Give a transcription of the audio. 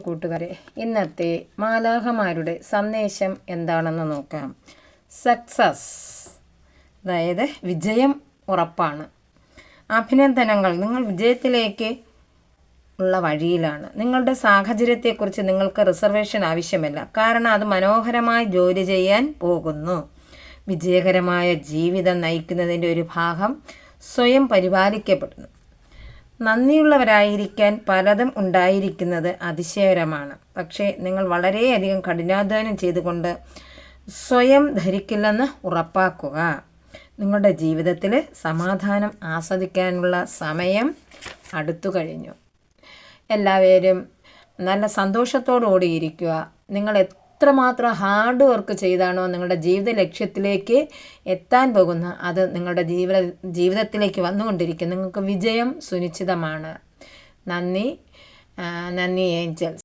കൂട്ടുകാരെ, ഇന്നത്തെ മാലാഖമാരുടെ സന്ദേശം എന്താണെന്ന് നോക്കാം. സക്സസ്, അതായത് വിജയം ഉറപ്പാണ്. അഭിനന്ദനങ്ങൾ, നിങ്ങൾ വിജയത്തിലേക്ക് ഉള്ള വഴിയിലാണ്. നിങ്ങളുടെ സാഹചര്യത്തെക്കുറിച്ച് നിങ്ങൾക്ക് റിസർവേഷൻ ആവശ്യമില്ല, കാരണം അത് മനോഹരമായി ജോലി ചെയ്യാൻ പോകുന്നു. വിജയകരമായ ജീവിതം നയിക്കുന്നതിൻ്റെ ഒരു ഭാഗം സ്വയം പരിപാലിക്കപ്പെടുന്നു. നന്ദിയുള്ളവരായിരിക്കാൻ പലതും ഉണ്ടായിരിക്കുന്നത് അതിശയകരമാണ്. പക്ഷേ നിങ്ങൾ വളരെയധികം കഠിനാധ്വാനം ചെയ്തുകൊണ്ട് സ്വയം ധരിക്കില്ലെന്ന് ഉറപ്പാക്കുക. നിങ്ങളുടെ ജീവിതത്തിൽ സമാധാനം ആസ്വദിക്കാനുള്ള സമയം അടുത്തു കഴിഞ്ഞു. എല്ലാവരും നല്ല സന്തോഷത്തോടുകൂടി ഇരിക്കുക. നിങ്ങൾ എത്രമാത്രം ഹാർഡ് വർക്ക് ചെയ്താണോ നിങ്ങളുടെ ജീവിത ലക്ഷ്യത്തിലേക്ക് എത്താൻ പോകുന്ന അത് നിങ്ങളുടെ ജീവിതത്തിലേക്ക് വന്നുകൊണ്ടിരിക്കും. നിങ്ങൾക്ക് വിജയം സുനിശ്ചിതമാണ്. നന്ദി ഏഞ്ചൽസ്.